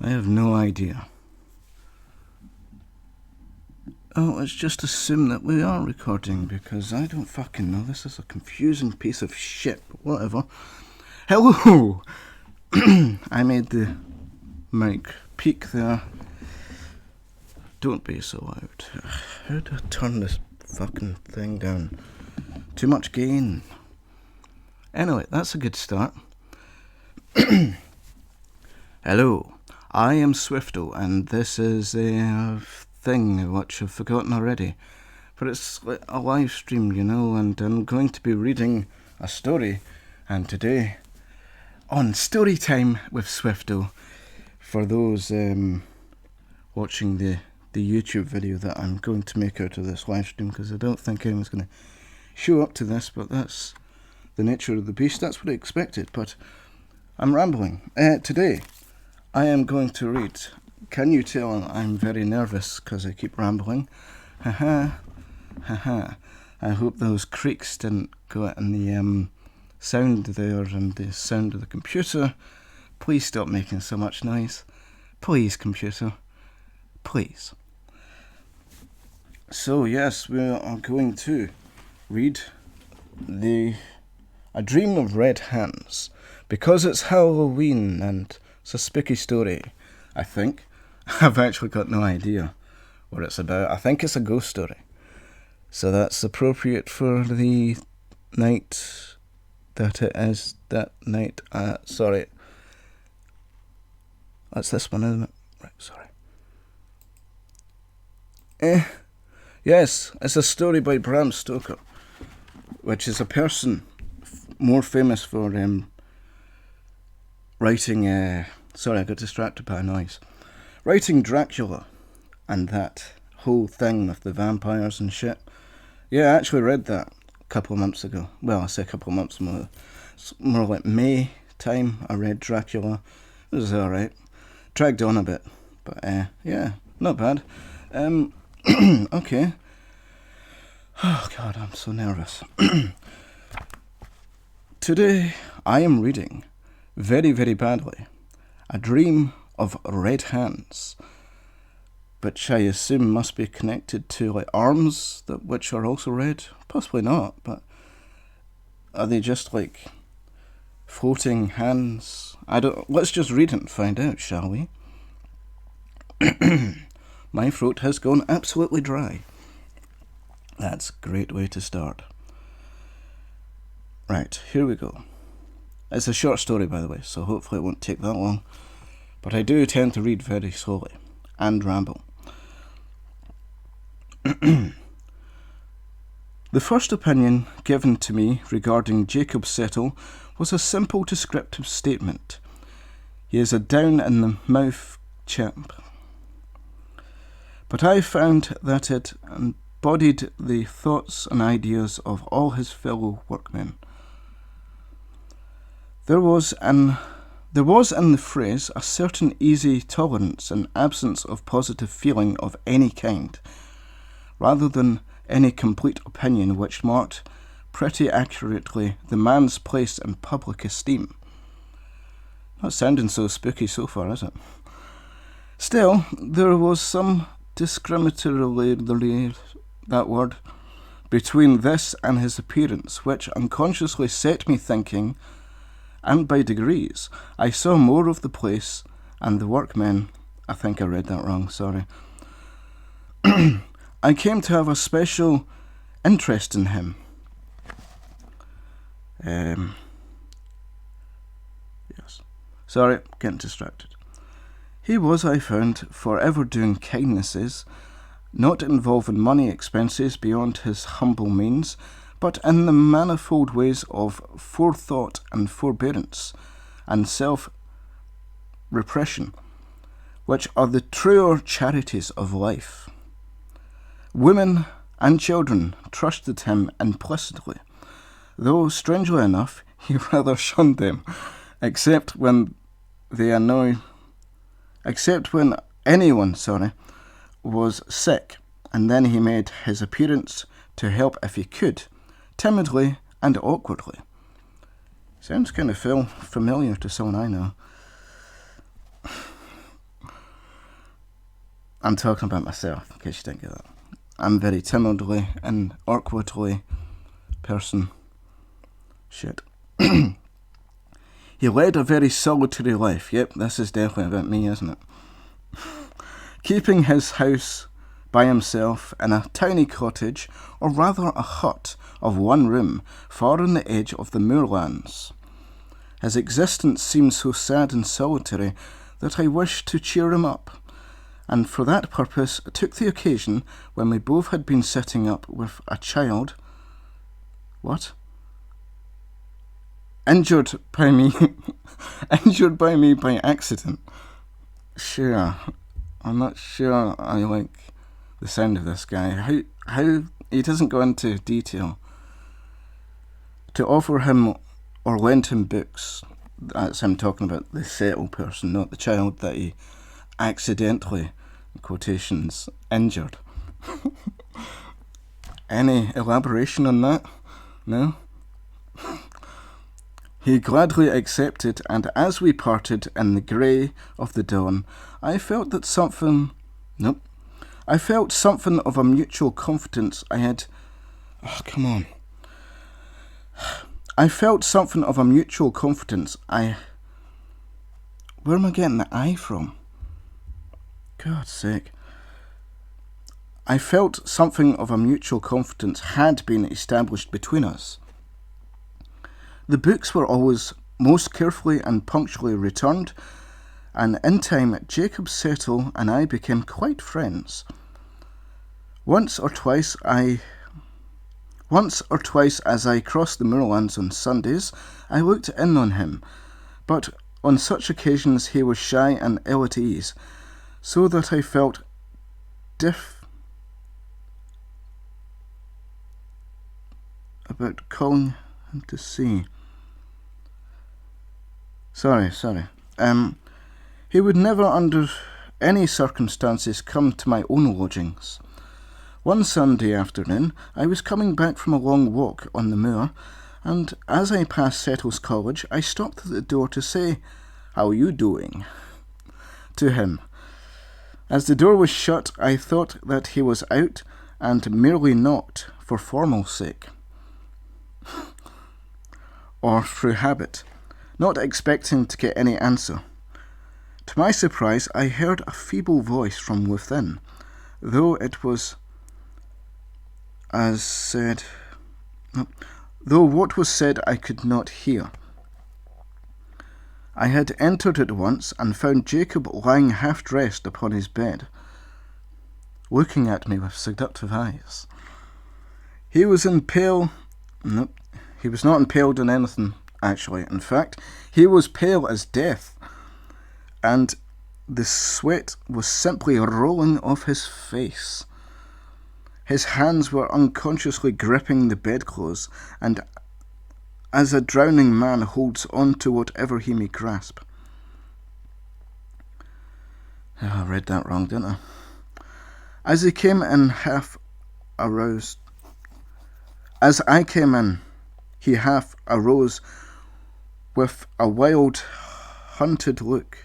I have no idea. Oh, let's just assume that we are recording, because I don't fucking know. This is a confusing piece of shit, but whatever. Hello! I made the mic peak there. Don't be so loud. How do I turn this fucking thing down? Too much gain. Anyway, that's a good start. Hello, I am Swifto, and this is a thing which I've forgotten already. But it's a live stream, you know, and I'm going to be reading a story. And today, on Story Time with Swifto, for those watching the YouTube video that I'm going to make out of this live stream, because I don't think anyone's going to show up to this, but that's the nature of the beast. That's what I expected, but I'm rambling. Today, I am going to read. Can you tell I'm very nervous because I keep rambling? Haha, haha. I hope those creaks didn't go in the sound there and the sound of the computer. Please stop making so much noise. Please, computer. Please. So yes, we are going to read A Dream of Red Hands, because it's Halloween and it's a spooky story, I think. I've actually got no idea what it's about. I think it's a ghost story. So that's appropriate for the night that it is, that night. Sorry. That's this one, isn't it? Right, sorry. Yes, it's a story by Bram Stoker, which is a person more famous for writing, sorry, I got distracted by a noise. Writing Dracula and that whole thing with the vampires and shit. Yeah, I actually read that a couple of months ago. Well, I say a couple of months more. It's more like May time I read Dracula. It was alright. Dragged on a bit, but yeah, not bad. Okay. Oh God, I'm so nervous. Today I am reading, very, very badly, A Dream of Red Hands, which I assume must be connected to like arms which are also red. Possibly not, but are they just like floating hands? Let's just read it and find out, shall we? My throat has gone absolutely dry. That's a great way to start. Right, here we go. It's a short story, by the way, so hopefully it won't take that long. But I do tend to read very slowly and ramble. The first opinion given to me regarding Jacob Settle was a simple descriptive statement. He is a down-in-the-mouth chap. But I found that it embodied the thoughts and ideas of all his fellow workmen. There was in the phrase a certain easy tolerance and absence of positive feeling of any kind, rather than any complete opinion which marked pretty accurately the man's place in public esteem. Not sounding so spooky so far, is it? Still, there was some discriminatorily, that word, between this and his appearance, which unconsciously set me thinking, and by degrees I saw more of the place and the workmen. I think I read that wrong, sorry. I came to have a special interest in him. Yes. Sorry, getting distracted. He was, I found, forever doing kindnesses, not involving money expenses beyond his humble means, but in the manifold ways of forethought and forbearance and self-repression, which are the truer charities of life. Women and children trusted him implicitly, though, strangely enough, he rather shunned them, except when anyone was sick, and then he made his appearance to help if he could, timidly and awkwardly. Sounds kind of familiar to someone I know. I'm talking about myself, in case you didn't get that. I'm very timidly and awkwardly person. Shit. He led a very solitary life. Yep, this is definitely about me, isn't it? Keeping his house by himself in a tiny cottage, or rather a hut of one room, far on the edge of the moorlands. His existence seemed so sad and solitary that I wished to cheer him up, and for that purpose took the occasion when we both had been sitting up with a child. What? Injured by me by accident. Sure. I'm not sure I like the sound of this guy. How he doesn't go into detail. To offer him or lend him books. That's him talking about the settle person, not the child that he accidentally, in quotations, injured. Any elaboration on that? No? He gladly accepted, and as we parted in the grey of the dawn, I felt something of a mutual confidence I had... Oh, come on. I felt something of a mutual confidence Where am I getting the I from? God's sake. I felt something of a mutual confidence had been established between us. The books were always most carefully and punctually returned, and in time Jacob Settle and I became quite friends. Once or twice as I crossed the moorlands on Sundays, I looked in on him, but on such occasions he was shy and ill at ease, so that I felt about calling him to see. Sorry. He would never under any circumstances come to my own lodgings. One Sunday afternoon, I was coming back from a long walk on the moor, and as I passed Settle's College, I stopped at the door to say, "How you doing?" to him. As the door was shut, I thought that he was out and merely knocked for formal sake, or through habit, not expecting to get any answer. To my surprise, I heard a feeble voice from within, though what was said I could not hear. I had entered at once and found Jacob lying half-dressed upon his bed, looking at me with seductive eyes. He was not impaled on anything, actually. In fact, he was pale as death, and the sweat was simply rolling off his face. His hands were unconsciously gripping the bedclothes, and as a drowning man holds on to whatever he may grasp. Oh, I read that wrong, didn't I? As I came in, he half arose with a wild, hunted look,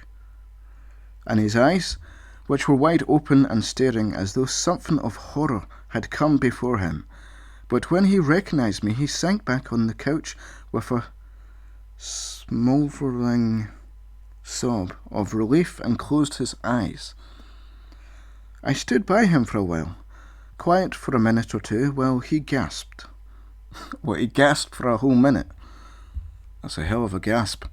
and his eyes, which were wide open and staring as though something of horror had come before him. But when he recognised me, he sank back on the couch with a smouldering sob of relief and closed his eyes. I stood by him for a while, quiet for a minute or two, while he gasped. Well, he gasped for a whole minute. That's a hell of a gasp.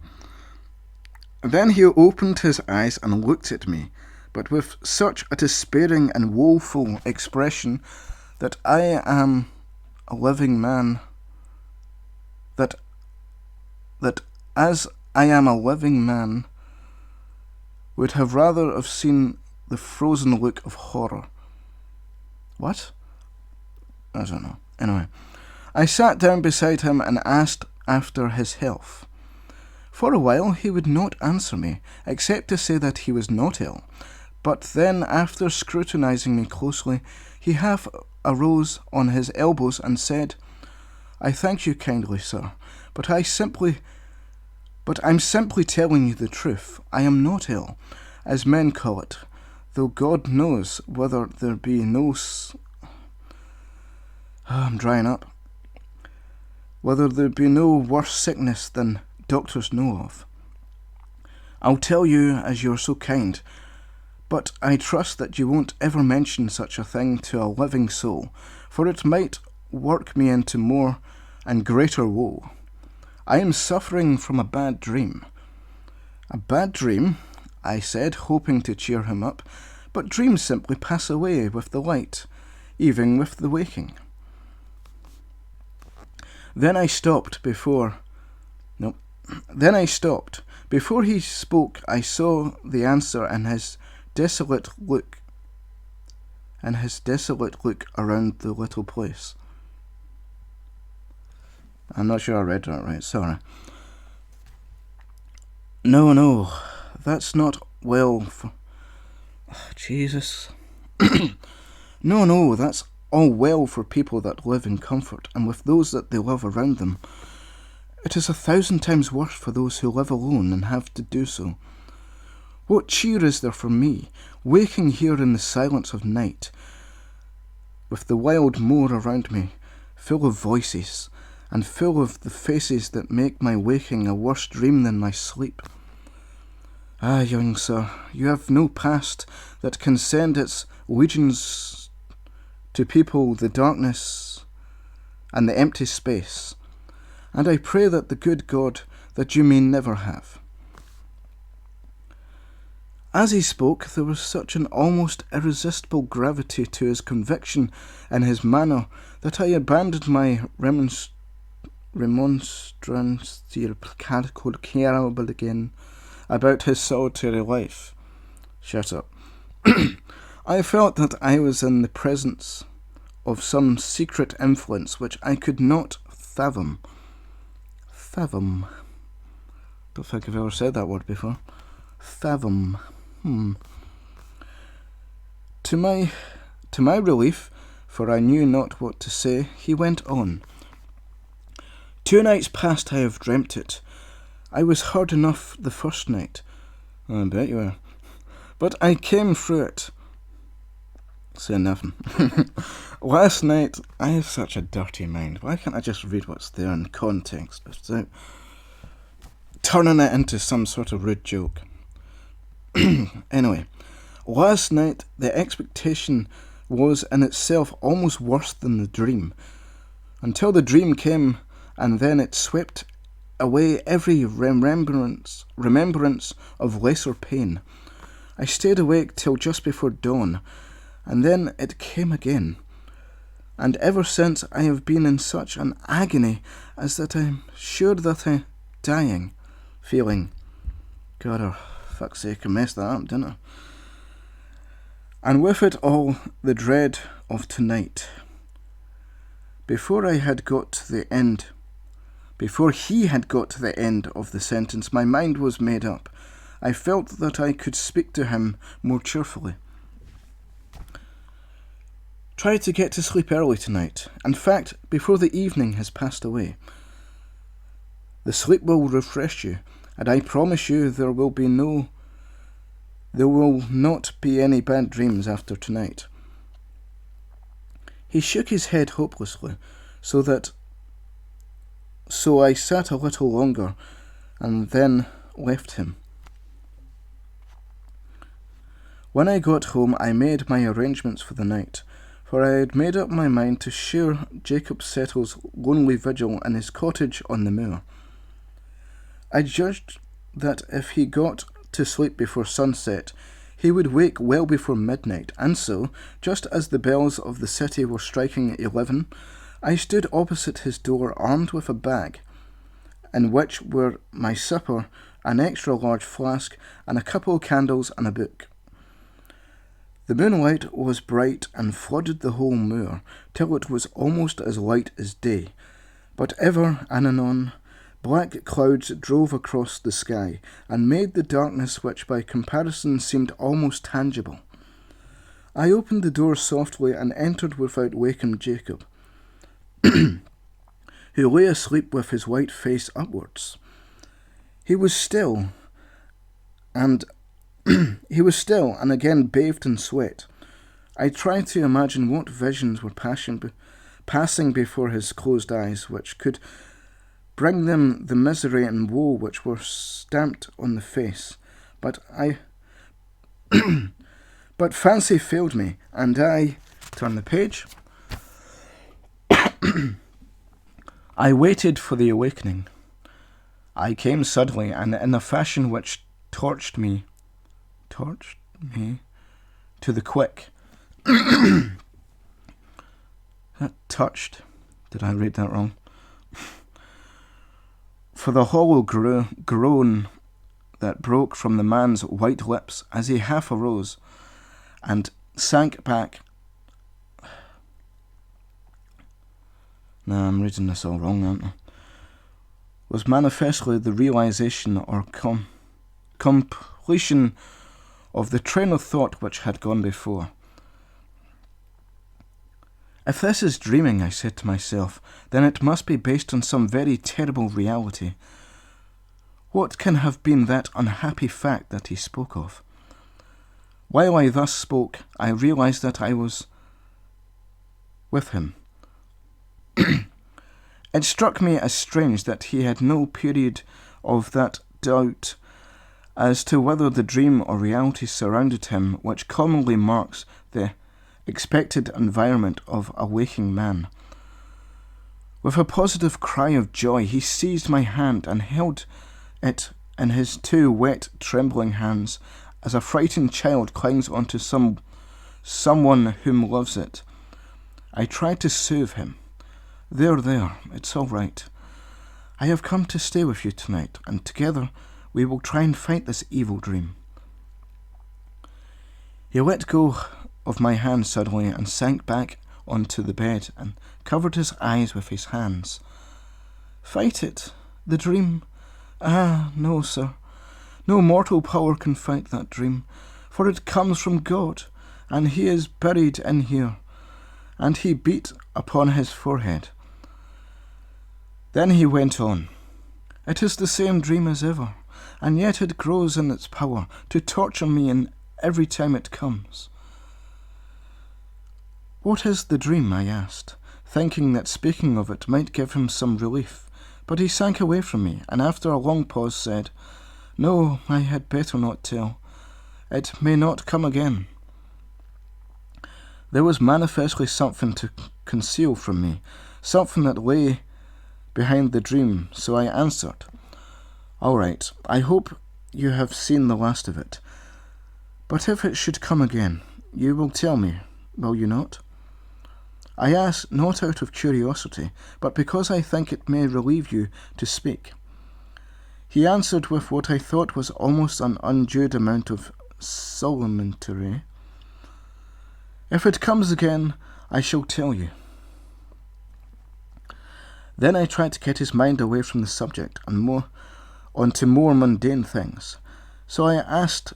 Then he opened his eyes and looked at me, but with such a despairing and woeful expression that I am a living man, that as I am a living man, would have rather have seen the frozen look of horror. What? I don't know. Anyway, I sat down beside him and asked after his health. For a while he would not answer me, except to say that he was not ill. But then, after scrutinizing me closely, he half arose on his elbows and said, "I thank you kindly, sir, but I'm simply telling you the truth. I am not ill, as men call it. though God knows whether there be no... I'm drying up. Whether there be no worse sickness than doctors know of. I'll tell you as you're so kind, but I trust that you won't ever mention such a thing to a living soul, for it might work me into more and greater woe. I am suffering from a bad dream. A bad dream, I said, hoping to cheer him up, but dreams simply pass away with the light, even with the waking. Then I stopped. Before he spoke, I saw the answer in his desolate look around the little place. I'm not sure I read that right, sorry. No, that's not well for... Jesus. No, that's all well for people that live in comfort, and with those that they love around them. It is 1,000 times worse for those who live alone and have to do so. What cheer is there for me, waking here in the silence of night, with the wild moor around me, full of voices, and full of the faces that make my waking a worse dream than my sleep? Ah, young sir, you have no past that can send its legions to people the darkness and the empty space, and I pray that the good God that you may never have. As he spoke, there was such an almost irresistible gravity to his conviction and his manner that I abandoned my remonstrance again about his solitary life. Shut up. I felt that I was in the presence of some secret influence which I could not fathom. Don't think I've ever said that word before. Fathom. To my relief, for I knew not what to say, he went on. 2 nights past I have dreamt it. I was hard enough the first night. I bet you were. But I came through it. Say nothing. Last night, I have such a dirty mind. Why can't I just read what's there in context without turning it into some sort of rude joke? Anyway, last night the expectation was in itself almost worse than the dream, until the dream came, and then it swept away every remembrance of lesser pain. I stayed awake till just before dawn, and then it came again, and ever since I have been in such an agony as that I'm sure that I'm dying, feeling. God, oh, fuck's sake, I messed that up, didn't I? And with it all, the dread of tonight. Before he had got to the end of the sentence, my mind was made up. I felt that I could speak to him more cheerfully. Try to get to sleep early tonight. In fact, before the evening has passed away. The sleep will refresh you, and I promise you there will not be any bad dreams after tonight. He shook his head hopelessly, so I sat a little longer, and then left him. When I got home, I made my arrangements for the night, for I had made up my mind to share Jacob Settle's lonely vigil in his cottage on the moor. I judged that if he got to sleep before sunset, he would wake well before midnight, and so, just as the bells of the city were striking 11, I stood opposite his door armed with a bag, in which were my supper, an extra large flask, and a couple of candles and a book. The moonlight was bright and flooded the whole moor, till it was almost as light as day, but ever and anon black clouds drove across the sky, and made the darkness which by comparison seemed almost tangible. I opened the door softly and entered without waking Jacob, who lay asleep with his white face upwards. He was still, and He was still and again bathed in sweat. I tried to imagine what visions were passing before his closed eyes, which could bring them the misery and woe which were stamped on the face. But but fancy failed me, and I turn the page. I waited for the awakening. I came suddenly, and in a fashion which torched me to the quick. That touched. Did I read that wrong? For the hollow groan that broke from the man's white lips as he half arose and sank back. I'm reading this all wrong, aren't I? Was manifestly the realization or completion of the train of thought which had gone before. If this is dreaming, I said to myself, then it must be based on some very terrible reality. What can have been that unhappy fact that he spoke of? While I thus spoke, I realized that I was with him. It struck me as strange that he had no period of that doubt as to whether the dream or reality surrounded him which commonly marks the expected environment of a waking man. With a positive cry of joy, he seized my hand and held it in his two wet, trembling hands, as a frightened child clings onto someone whom loves it. I tried to soothe him. There, it's all right. I have come to stay with you tonight, and together we will try and fight this evil dream. He let go of my hand suddenly and sank back onto the bed and covered his eyes with his hands. Fight it? The dream? Ah, no, sir. No mortal power can fight that dream, for it comes from God, and he is buried in here. And he beat upon his forehead. Then he went on. It is the same dream as ever, and yet it grows in its power to torture me in every time it comes. What is the dream? I asked, thinking that speaking of it might give him some relief, but he sank away from me, and after a long pause said, No, I had better not tell. It may not come again. There was manifestly something to conceal from me, something that lay behind the dream, so I answered, All right, I hope you have seen the last of it. But if it should come again, you will tell me, will you not? I ask not out of curiosity, but because I think it may relieve you to speak. He answered with what I thought was almost an undue amount of solemnity. If it comes again, I shall tell you. Then I tried to get his mind away from the subject and onto more mundane things. So I asked,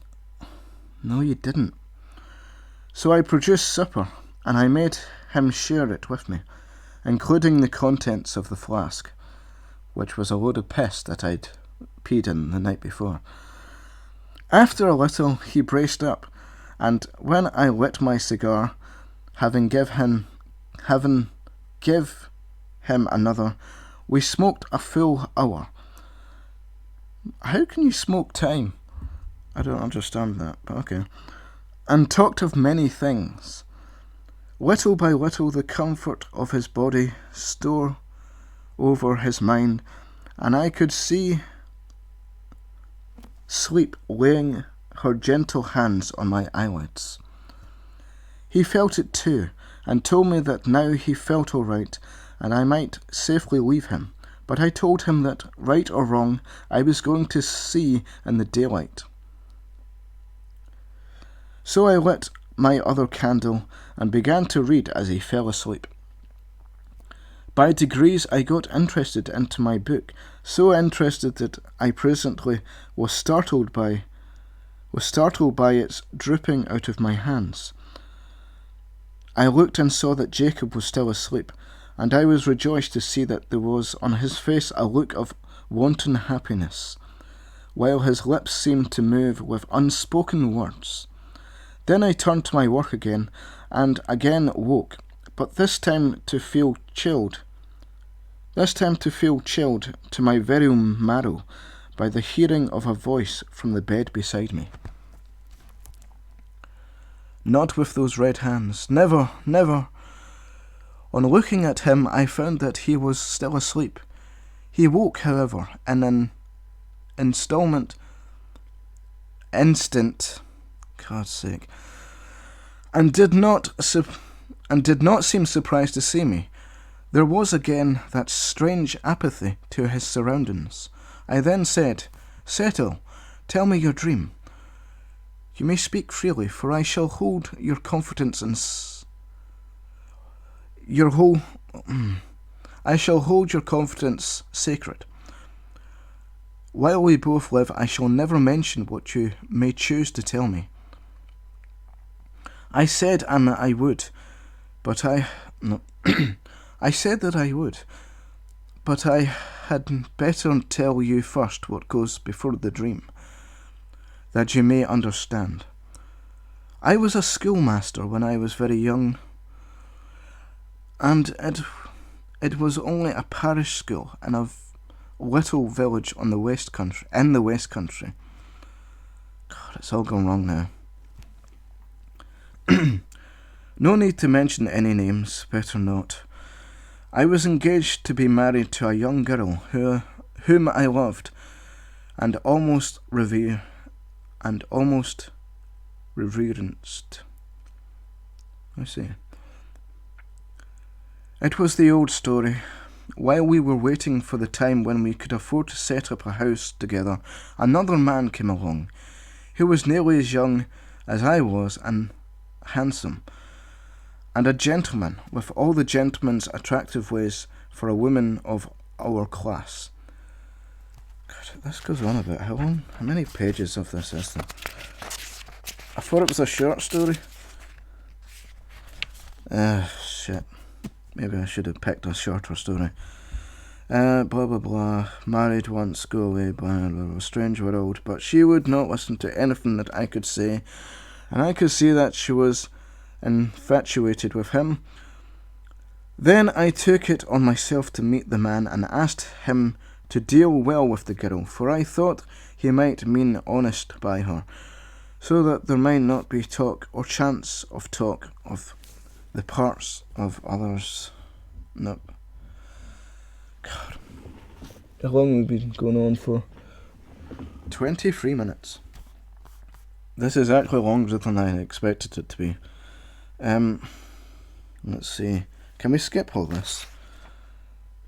No, you didn't. So I produced supper, and I made him share it with me, including the contents of the flask, which was a load of piss that I'd peed in the night before. After a little, he braced up, and when I lit my cigar, having give him another, we smoked a full hour. How can you smoke time? I don't understand that, but okay. And talked of many things. Little by little the comfort of his body stole over his mind, and I could see sleep laying her gentle hands on my eyelids. He felt it too, and told me that now he felt all right, and I might safely leave him, but I told him that, right or wrong, I was going to see in the daylight. So I lit my other candle and began to read as he fell asleep. By degrees I got interested into my book, so interested that I presently was startled by its drooping out of my hands. I looked and saw that Jacob was still asleep, and I was rejoiced to see that there was on his face a look of wanton happiness. while his lips seemed to move with unspoken words. Then I turned to my work again, and again woke, but this time to feel chilled to my very marrow by the hearing of a voice from the bed beside me. Not with those red hands. Never, never. On looking at him, I found that he was still asleep. He woke, however, in an instant, God's sake, and did not seem surprised to see me. There was again that strange apathy to his surroundings. I then said, "Settle, tell me your dream. You may speak freely, for I shall hold your confidence and I shall hold your confidence sacred. While we both live, I shall never mention what you may choose to tell me." I said I would, but I said that I would, but I had better tell you first what goes before the dream, that you may understand. I was a schoolmaster when I was very young, and it was only a parish school in a little village in the West Country. God, it's all gone wrong now. No need to mention any names, better not. I was engaged to be married to a young girl whom I loved and almost reverenced. I see. It was the old story. While we were waiting for the time when we could afford to set up a house together, another man came along, who was nearly as young as I was and handsome, and a gentleman with all the gentleman's attractive ways for a woman of our class. God, this goes on a bit. How long? How many pages of this is there? I thought it was a short story. Shit. Maybe I should have picked a shorter story. Blah blah blah. Married once, go away, blah blah blah. Strange world. But she would not listen to anything that I could say, and I could see that she was infatuated with him. Then I took it on myself to meet the man and asked him to deal well with the girl, for I thought he might mean honest by her, so that there might not be talk or chance of talk of the parts of others. Nope. God. How long have we been going on for? 23 minutes. This is actually longer than I expected it to be. Let's see. Can we skip all this?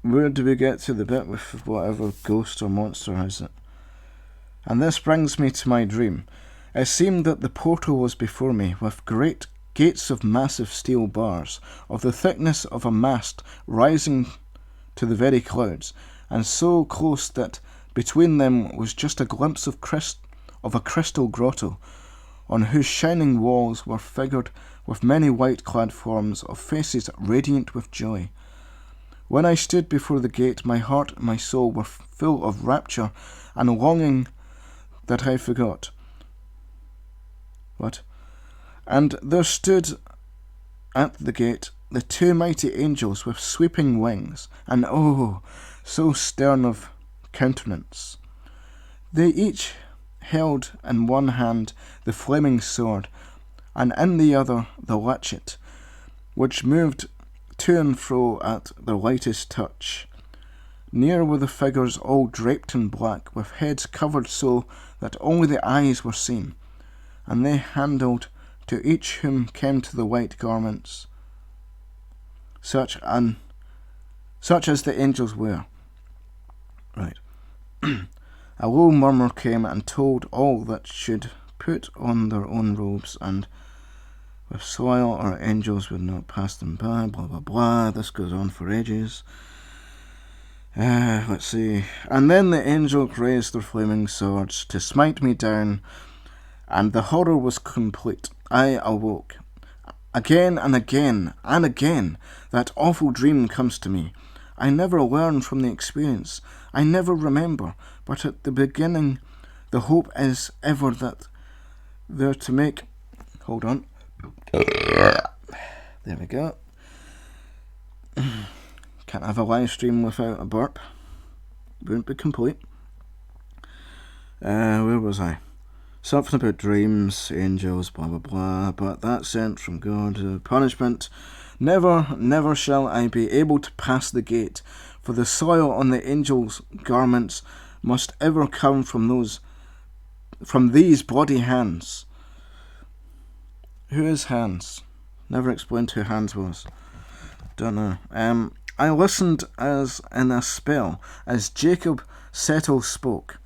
Where do we get to the bit with whatever ghost or monster is it? And this brings me to my dream. It seemed that the portal was before me, with great gates of massive steel bars, of the thickness of a mast, rising to the very clouds, and so close that between them was just a glimpse of a crystal grotto, on whose shining walls were figured with many white-clad forms of faces radiant with joy. When I stood before the gate, my heart and my soul were full of rapture and longing that I forgot. What? And there stood at the gate the two mighty angels with sweeping wings, and oh, so stern of countenance. They each held in one hand the flaming sword, and in the other the latchet, which moved to and fro at the lightest touch. Near were the figures all draped in black, with heads covered so that only the eyes were seen, and they handled to each whom came to the white garments, such as the angels wear. Right. A low murmur came and told all that should put on their own robes, and with soil our angels would not pass them by, blah blah blah. This goes on for ages. Let's see. And then the angels raised their flaming swords to smite me down, and the horror was complete. I awoke. Again and again and again, that awful dream comes to me. I never learn from the experience. I never remember, but at the beginning The hope is ever that they're to make... Hold on. There we go. Can't have a live stream without a burp. Wouldn't be complete. Where was I? Something about dreams, angels, blah blah blah, but that's sent from God. Punishment. Never shall I be able to pass the gate, for the soil on the angels' garments must ever come from these bloody hands. Who is Hans? Never explained who Hans was. Don't know. I listened as in a spell as Jacob Settle spoke.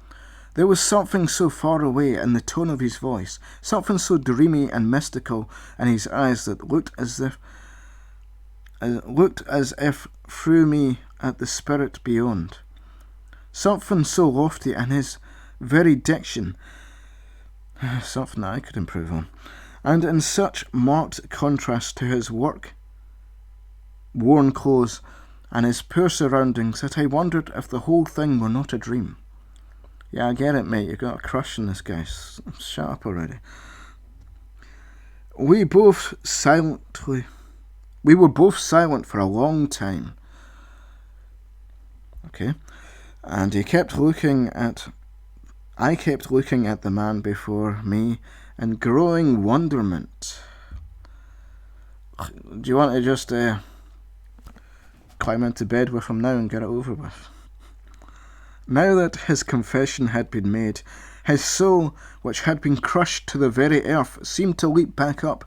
There was something so far away in the tone of his voice, something so dreamy and mystical in his eyes that looked as if through me at the spirit beyond. Something so lofty in his very diction, something that I could improve on, and in such marked contrast to his work-worn clothes and his poor surroundings that I wondered if the whole thing were not a dream. Yeah, I get it, mate. You got a crush on this guy. Shut up already. We were both silent for a long time. Okay. And I kept looking at the man before me in growing wonderment. Do you want to just climb into bed with him now and get it over with? Now that his confession had been made, his soul, which had been crushed to the very earth, seemed to leap back up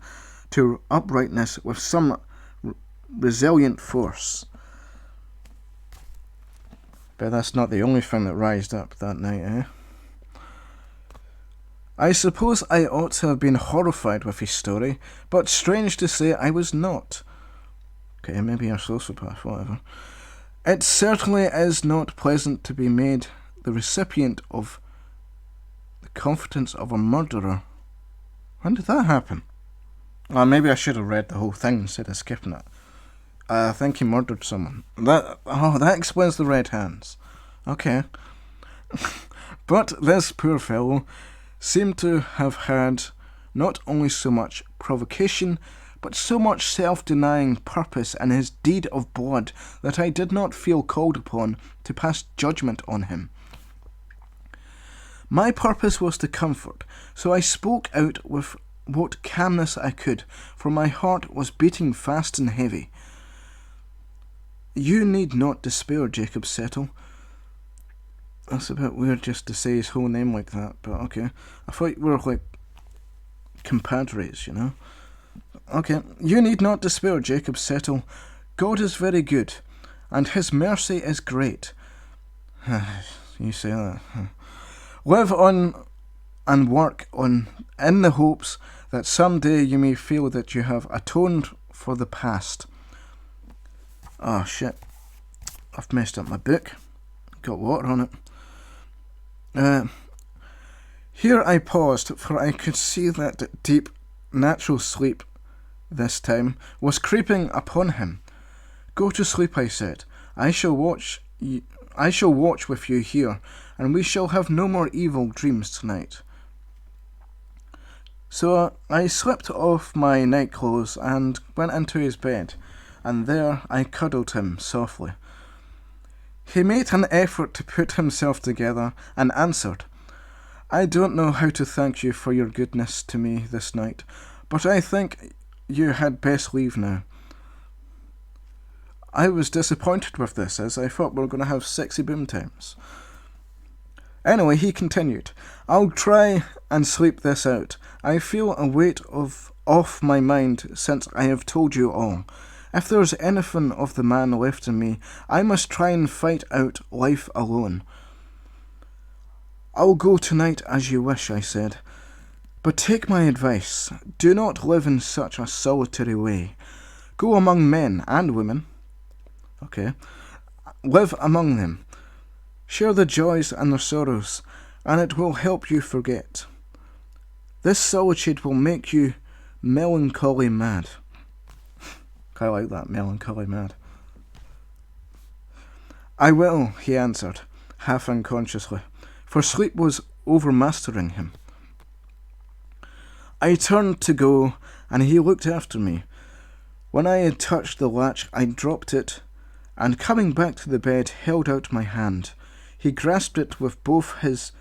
to uprightness with some resilient force. But that's not the only thing that rised up that night, eh? I suppose I ought to have been horrified with his story, but strange to say I was not. Okay, maybe you're a sociopath, whatever. It certainly is not pleasant to be made the recipient of the confidence of a murderer. When did that happen? Well, maybe I should have read the whole thing instead of skipping it. I think he murdered someone. That explains the red hands. Okay. But this poor fellow seemed to have had not only so much provocation, but so much self-denying purpose in his deed of blood that I did not feel called upon to pass judgment on him. My purpose was to comfort, so I spoke out with what calmness I could, for my heart was beating fast and heavy. You need not despair, Jacob Settle. That's a bit weird just to say his whole name like that, but okay. I thought we were like compadres, you know? Okay, you need not despair, Jacob Settle. God is very good, and his mercy is great. You say that. Live on and work on in the hopes that someday you may feel that you have atoned for the past. Oh shit. I've messed up my book. Got water on it. Here I paused, for I could see that deep, natural sleep this time was creeping upon him. Go to sleep, I said. I shall watch with you here, and we shall have no more evil dreams tonight. So I slipped off my nightclothes and went into his bed, and there I cuddled him softly. He made an effort to put himself together and answered, I don't know how to thank you for your goodness to me this night, but I think you had best leave now. I was disappointed with this, as I thought we were going to have sexy boom times. Anyway, he continued, I'll try and sleep this out. I feel a weight off my mind since I have told you all. If there's anything of the man left in me, I must try and fight out life alone. I'll go tonight as you wish, I said. But take my advice. Do not live in such a solitary way. Go among men and women. Okay. Live among them. Share their joys and their sorrows, and it will help you forget. This solitude will make you melancholy mad. I like that, melancholy mad. I will, he answered, half unconsciously, for sleep was overmastering him. I turned to go, and he looked after me. When I had touched the latch, I dropped it, and coming back to the bed, held out my hand. He grasped it with both his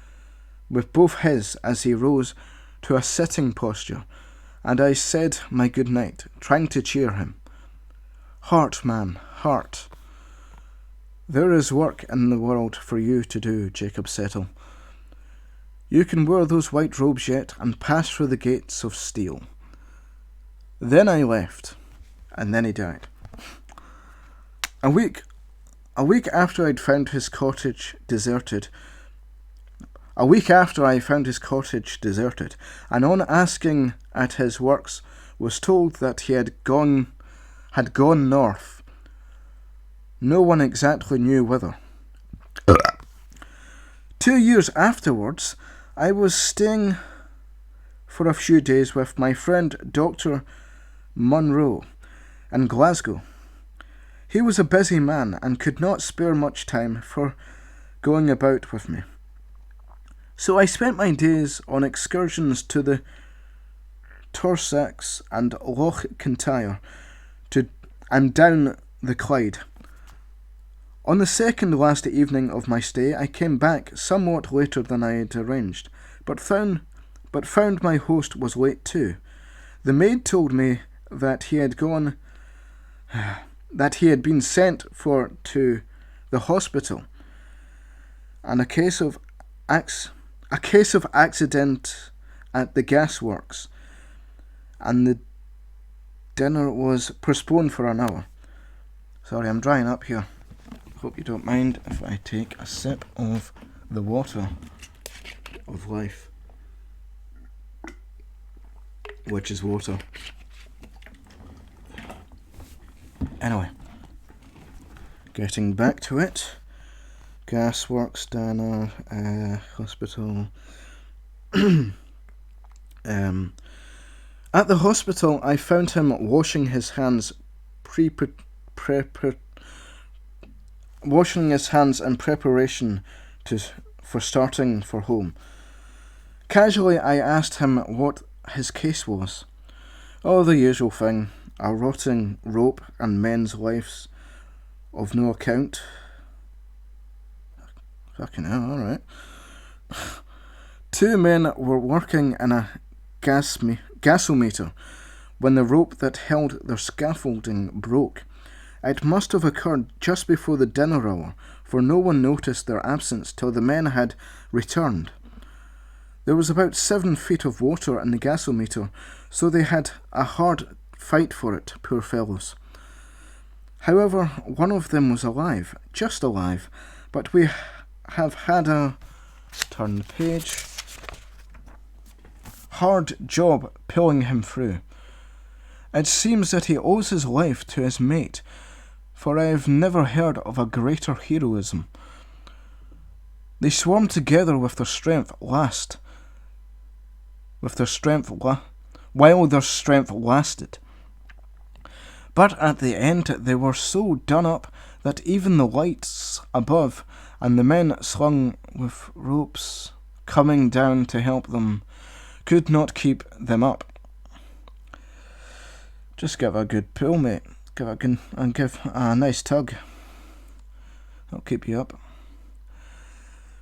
as he rose to a sitting posture, and I said my good night, trying to cheer him. Heart, man, heart. There is work in the world for you to do, Jacob Settle. You can wear those white robes yet and pass through the gates of steel. Then I left, and then he died. A week after I found his cottage deserted, and on asking at his works, was told that he had gone north. No one exactly knew whither. 2 years afterwards, I was staying for a few days with my friend Dr. Munro in Glasgow. He was a busy man and could not spare much time for going about with me. So I spent my days on excursions to the Torsax and Loch Kintyre and down the Clyde. On the second last evening of my stay, I came back somewhat later than I had arranged, but found my host was late too. The maid told me that he had been sent for to the hospital, and a case of accident at the gasworks, and the dinner was postponed for an hour. Sorry, I'm drying up here. Hope you don't mind if I take a sip of the water of life, which is water. Anyway, getting back to it. Gasworks, dinner, hospital. At the hospital, I found him washing his hands in preparation for starting for home. Casually, I asked him what his case was. Oh, the usual thing. A rotting rope and men's lives of no account. Fucking hell, alright. 2 men were working in a gasometer when the rope that held their scaffolding broke. It must have occurred just before the dinner hour, for no one noticed their absence till the men had returned. There was about 7 feet of water in the gasometer, so they had a hard fight for it, poor fellows. However, one of them was alive, just alive, but we have had a turn the page hard job pulling him through. It seems that he owes his life to his mate, for I have never heard of a greater heroism. They swarmed together with their strength lasted. But at the end they were so done up that even the lights above and the men slung with ropes coming down to help them could not keep them up. Just give a good pull, mate. Give a nice tug. That'll keep you up.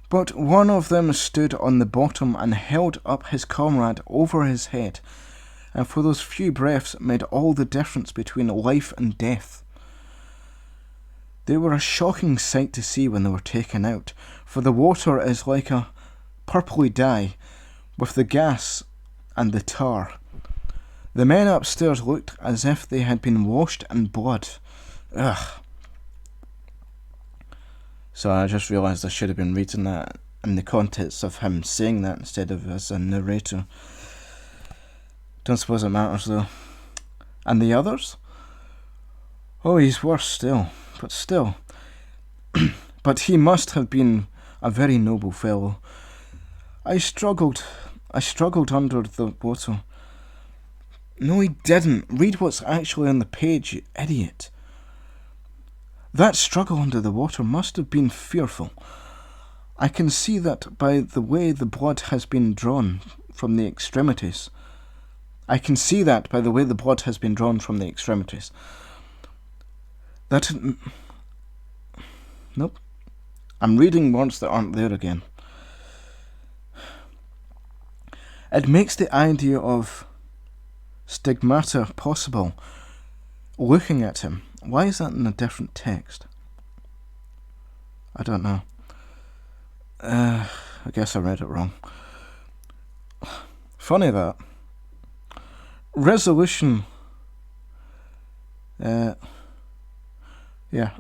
But one of them stood on the bottom and held up his comrade over his head, and for those few breaths made all the difference between life and death. They were a shocking sight to see when they were taken out, for the water is like a purpley dye with the gas and the tar. The men upstairs looked as if they had been washed in blood. Ugh. So I just realised I should have been reading that in the context of him saying that instead of as a narrator. Don't suppose it matters though. And the others? Oh, he's worse still. But still. But he must have been a very noble fellow. I struggled under the water. No, he didn't. Read what's actually on the page, you idiot. That struggle under the water must have been fearful. I can see that by the way the blood has been drawn from the extremities. I can see that by the way the blood has been drawn from the extremities. That... Nope. I'm reading words that aren't there again. It makes the idea of stigmata possible looking at him. Why is that in a different text? I don't know. I guess I read it wrong. Funny that. Resolution...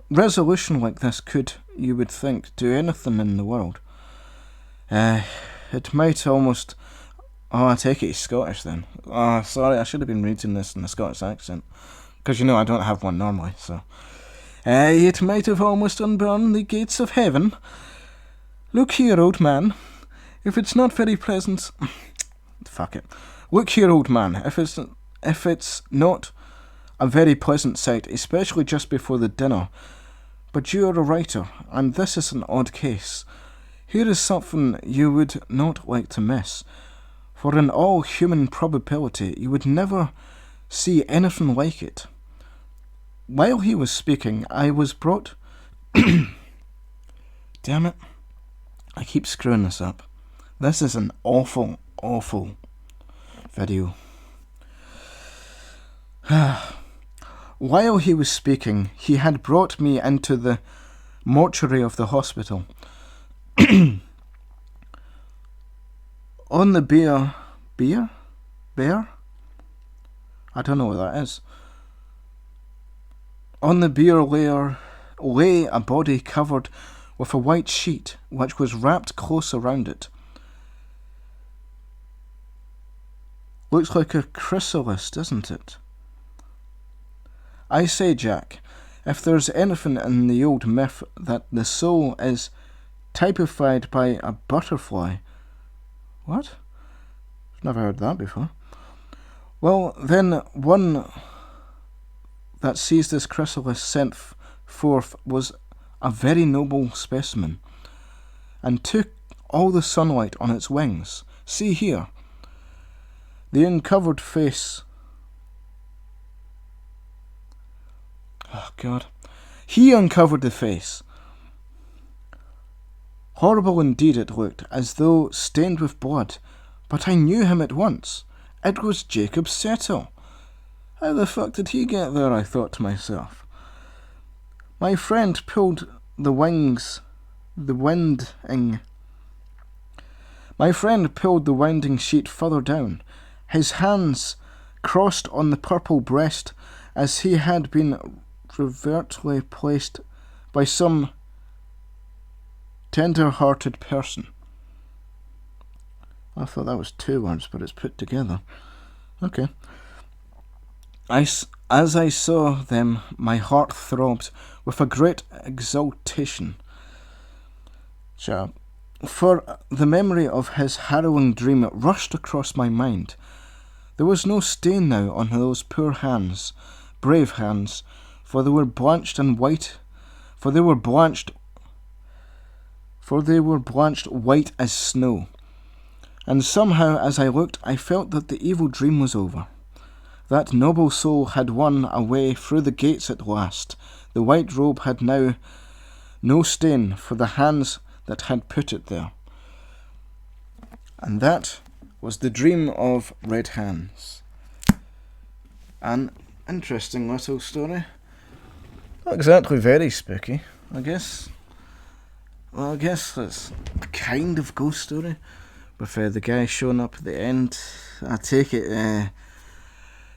resolution like this could, you would think, do anything in the world. It might almost... Oh, I take it he's Scottish then. Oh, sorry, I should have been reading this in a Scottish accent. Because, I don't have one normally, so... it might have almost unburned the gates of heaven. Look here, old man. If it's not very pleasant... Fuck it. Look here, old man. If it's not a very pleasant sight, especially just before the dinner, but you are a writer, and this is an odd case. Here is something you would not like to miss, for in all human probability you would never see anything like it. While he was speaking, I was brought... Damn it. I keep screwing this up. This is an awful, awful video. While he was speaking, he had brought me into the mortuary of the hospital. On the bear? I don't know what that is. On the bier lay a body covered with a white sheet, which was wrapped close around it. Looks like a chrysalis, doesn't it? I say, Jack, if there's anything in the old myth that the soul is typified by a butterfly... What? I've never heard that before. Well, then one that sees this chrysalis sent forth was a very noble specimen, and took all the sunlight on its wings. See here, the uncovered face. Oh, God. He uncovered the face. Horrible indeed it looked, as though stained with blood, but I knew him at once. It was Jacob Settle. How the fuck did he get there, I thought to myself. My friend pulled the winding sheet further down, his hands crossed on the purple breast as he had been reverently placed by some tender-hearted person. I thought that was two words, but it's put together. Okay. As I saw them, my heart throbbed with a great exultation. For the memory of his harrowing dream rushed across my mind. There was no stain now on those poor hands, brave hands, for they were blanched white as snow. And somehow, as I looked, I felt that the evil dream was over. That noble soul had won a way through the gates at last. The white robe had now no stain for the hands that had put it there. And that was the dream of Red Hands. An interesting little story. Not exactly very spooky, I guess. Well, I guess it's a kind of ghost story. With the guy showing up at the end. I take it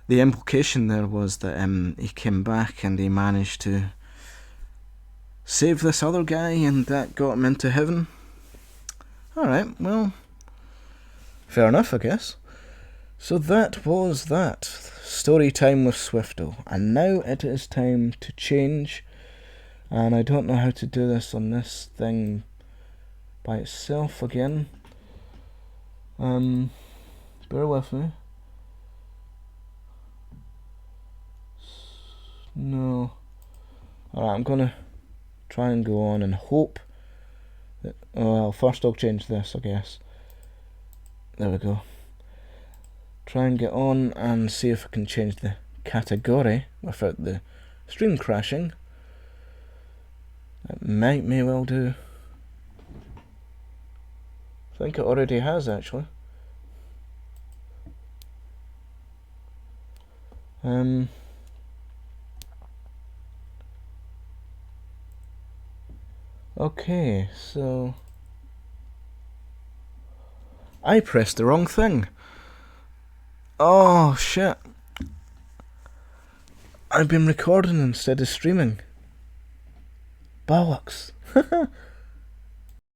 the implication there was that he came back and he managed to save this other guy and that got him into heaven. Alright, well, fair enough, I guess. So that was that. Story time with Swifto. And now it is time to change. And I don't know how to do this on this thing by itself again. Bear with me. No. Alright, I'm gonna try and go on and hope Well, first I'll change this, I guess. There we go. Try and get on and see if I can change the category without the stream crashing. That may well do. I think it already has, actually. Okay, so I pressed the wrong thing. Oh shit. I've been recording instead of streaming. Bollocks.